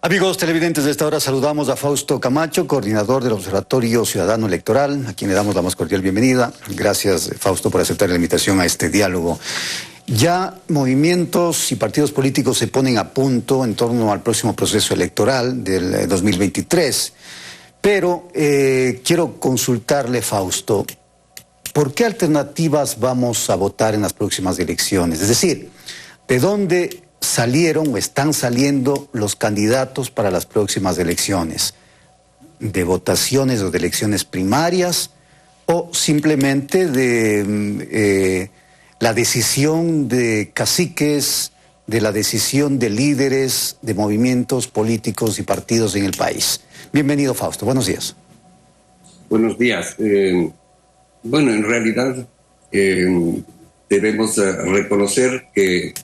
Amigos televidentes, de esta hora saludamos a Fausto Camacho, coordinador del Observatorio Ciudadano Electoral, a quien le damos la más cordial bienvenida. Gracias, Fausto, por aceptar la invitación a este diálogo. Ya movimientos y partidos políticos se ponen a punto en torno al próximo proceso electoral del 2023, pero quiero consultarle, Fausto, ¿por qué alternativas vamos a votar en las próximas elecciones? Es decir, ¿de dónde salieron o están saliendo los candidatos para las próximas elecciones? ¿De votaciones o de elecciones primarias o simplemente de la decisión de caciques, de la decisión de líderes de movimientos políticos y partidos en el país? Bienvenido, Fausto. Buenos días. Buenos días. Bueno, en realidad debemos reconocer que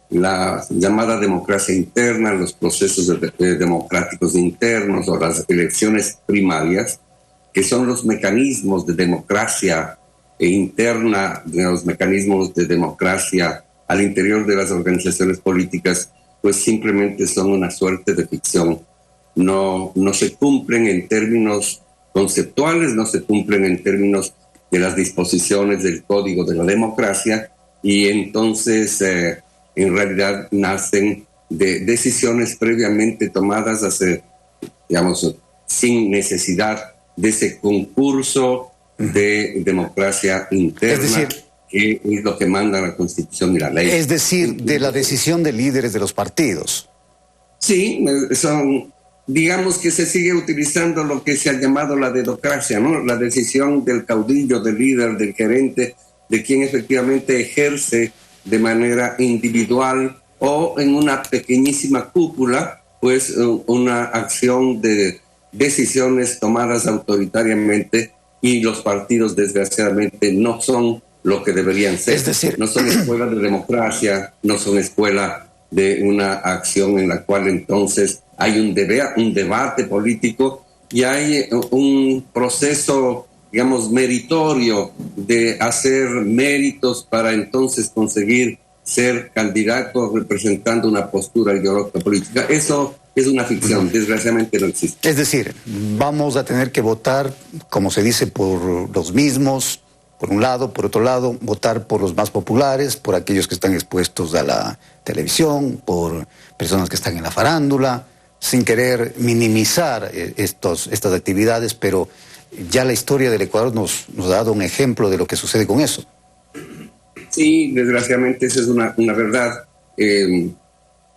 la llamada democracia interna, los procesos democráticos internos o las elecciones primarias, que son los mecanismos de democracia interna, los mecanismos de democracia al interior de las organizaciones políticas, pues simplemente son una suerte de ficción. No se cumplen en términos conceptuales, no se cumplen en términos de las disposiciones del Código de la Democracia, y entonces en realidad nacen de decisiones previamente tomadas sin necesidad de ese concurso de democracia interna, es decir, que es lo que manda la Constitución y la ley. Es decir, de la decisión de líderes de los partidos. Sí, digamos que se sigue utilizando lo que se ha llamado la dedocracia, ¿no? La decisión del caudillo, del líder, del gerente, de quien efectivamente ejerce de manera individual o en una pequeñísima cúpula, pues una acción de decisiones tomadas autoritariamente, y los partidos desgraciadamente no son lo que deberían ser. Es decir, no son escuela de democracia, no son escuela de una acción en la cual entonces hay un debate político y hay un proceso, digamos, meritorio de hacer méritos para entonces conseguir ser candidato representando una postura ideológica política. Eso es una ficción, desgraciadamente no existe. Es decir, vamos a tener que votar, como se dice, por los mismos, por un lado, por otro lado, votar por los más populares, por aquellos que están expuestos a la televisión, por personas que están en la farándula, sin querer minimizar estas actividades, pero ya la historia del Ecuador nos ha dado un ejemplo de lo que sucede con eso. Sí, desgraciadamente esa es una verdad.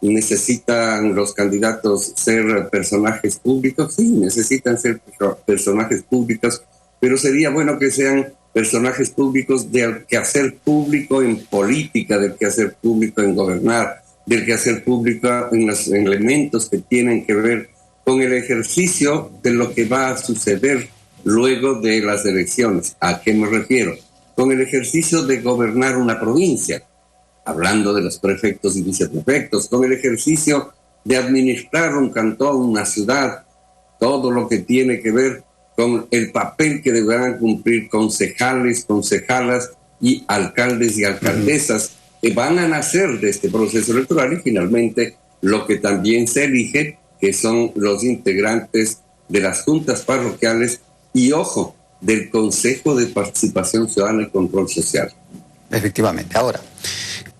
¿Necesitan los candidatos ser personajes públicos? Sí, necesitan ser personajes públicos, pero sería bueno que sean personajes públicos del quehacer público en política, del quehacer público en gobernar, del quehacer público en los elementos que tienen que ver con el ejercicio de lo que va a suceder luego de las elecciones. ¿A qué me refiero? Con el ejercicio de gobernar una provincia, hablando de los prefectos y viceprefectos, con el ejercicio de administrar un cantón, una ciudad, todo lo que tiene que ver con el papel que deberán cumplir concejales, concejalas y alcaldes y alcaldesas que van a nacer de este proceso electoral, y finalmente lo que también se elige, que son los integrantes de las juntas parroquiales y, ojo, del Consejo de Participación Ciudadana y Control Social. Efectivamente. Ahora,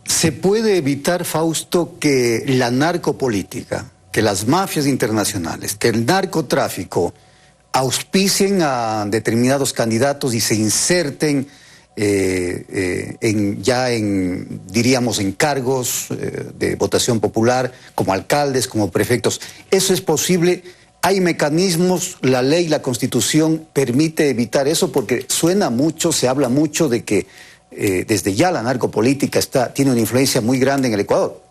¿se puede evitar, Fausto, que la narcopolítica, que las mafias internacionales, que el narcotráfico auspicien a determinados candidatos y se inserten diríamos, en cargos de votación popular, como alcaldes, como prefectos? ¿Eso es posible? ¿Hay mecanismos? ¿La ley, la Constitución permite evitar eso? Porque suena mucho, se habla mucho de que desde ya la narcopolítica tiene una influencia muy grande en el Ecuador.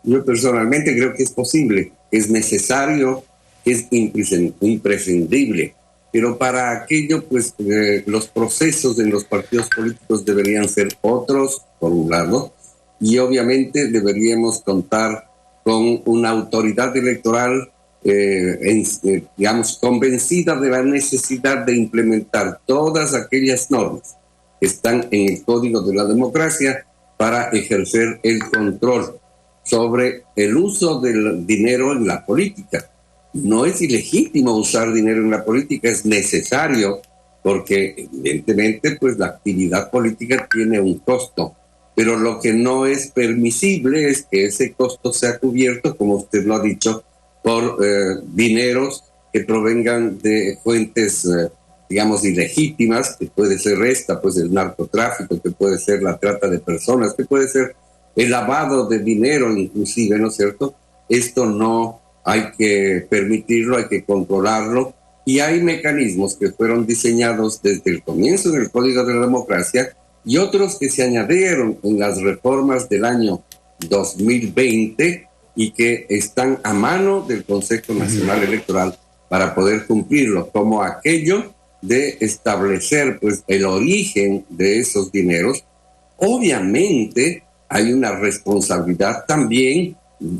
Yo personalmente creo que es posible, es necesario, es imprescindible, pero para aquello, pues los procesos en los partidos políticos deberían ser otros, por un lado, y obviamente deberíamos contar con una autoridad electoral digamos, convencida de la necesidad de implementar todas aquellas normas que están en el Código de la Democracia para ejercer el control sobre el uso del dinero en la política. No es ilegítimo usar dinero en la política, es necesario, porque evidentemente pues la actividad política tiene un costo, pero lo que no es permisible es que ese costo sea cubierto, como usted lo ha dicho, por dineros que provengan de fuentes, digamos, ilegítimas, que puede ser esta, pues el narcotráfico, que puede ser la trata de personas, que puede ser el lavado de dinero inclusive, ¿no es cierto? Esto no hay que permitirlo, hay que controlarlo, y hay mecanismos que fueron diseñados desde el comienzo del Código de la Democracia y otros que se añadieron en las reformas del año 2020 y que están a mano del Consejo Nacional Electoral para poder cumplirlo, como aquello de establecer pues el origen de esos dineros. Obviamente hay una responsabilidad también,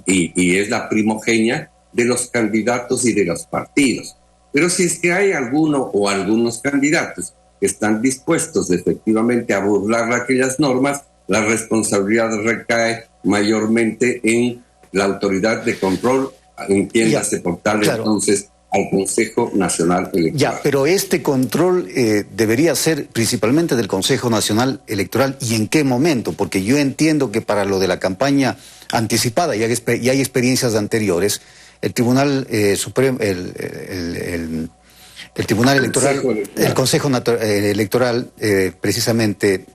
y es la primogénea, de los candidatos y de los partidos. Pero si es que hay alguno o algunos candidatos que están dispuestos efectivamente a burlar aquellas normas, la responsabilidad recae mayormente en la autoridad de control, entiéndase por tal, claro, entonces al Consejo Nacional Electoral. Ya, pero este control debería ser principalmente del Consejo Nacional Electoral, ¿y en qué momento? Porque yo entiendo que para lo de la campaña anticipada, y hay experiencias anteriores, el Tribunal Supremo, el Tribunal Electoral, el Consejo Electoral, precisamente,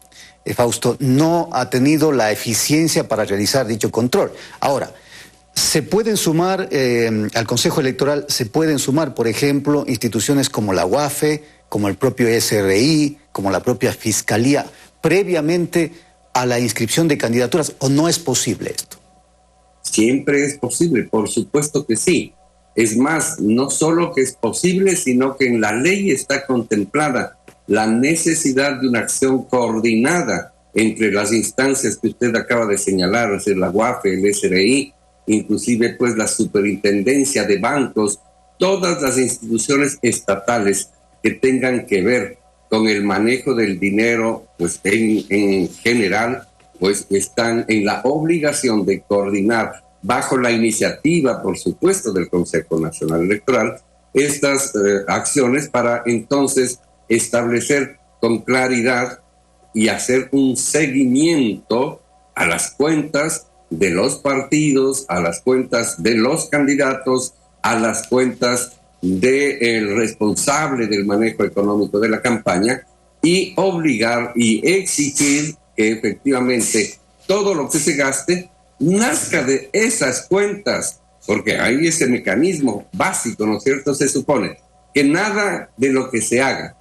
Fausto, no ha tenido la eficiencia para realizar dicho control. Ahora, se pueden sumar, al Consejo Electoral, se pueden sumar, por ejemplo, instituciones como la UAFE, como el propio SRI, como la propia Fiscalía, previamente a la inscripción de candidaturas, ¿o no es posible esto? Siempre es posible, por supuesto que sí. Es más, no solo que es posible, sino que en la ley está contemplada la necesidad de una acción coordinada entre las instancias que usted acaba de señalar, es decir, la UAFE, el SRI, inclusive pues la superintendencia de bancos, todas las instituciones estatales que tengan que ver con el manejo del dinero, pues en general, pues están en la obligación de coordinar bajo la iniciativa, por supuesto, del Consejo Nacional Electoral, estas acciones para entonces establecer con claridad y hacer un seguimiento a las cuentas de los partidos, a las cuentas de los candidatos, a las cuentas del responsable del manejo económico de la campaña, y obligar y exigir que efectivamente todo lo que se gaste nazca de esas cuentas, porque hay ese mecanismo básico, ¿no es cierto? Se supone que nada de lo que se haga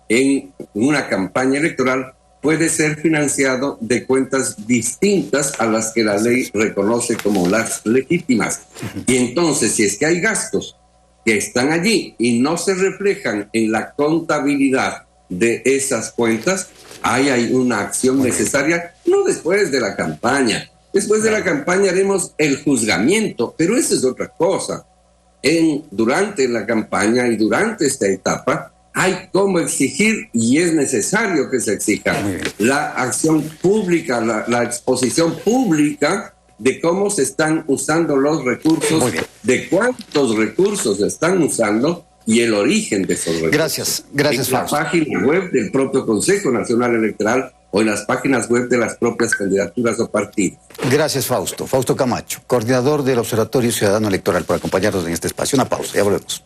en una campaña electoral puede ser financiado de cuentas distintas a las que la ley reconoce como las legítimas. Y entonces, si es que hay gastos que están allí y no se reflejan en la contabilidad de esas cuentas, hay una acción necesaria, no después de la campaña. Después de la campaña haremos el juzgamiento, pero eso es otra cosa. Durante la campaña y durante esta etapa hay cómo exigir, y es necesario que se exija la acción pública, la exposición pública de cómo se están usando los recursos, de cuántos recursos se están usando y el origen de esos recursos. Gracias, en la página web del propio Consejo Nacional Electoral o en las páginas web de las propias candidaturas o partidos. Gracias, Fausto. Fausto Camacho, coordinador del Observatorio Ciudadano Electoral, por acompañarnos en este espacio. Una pausa, ya volvemos.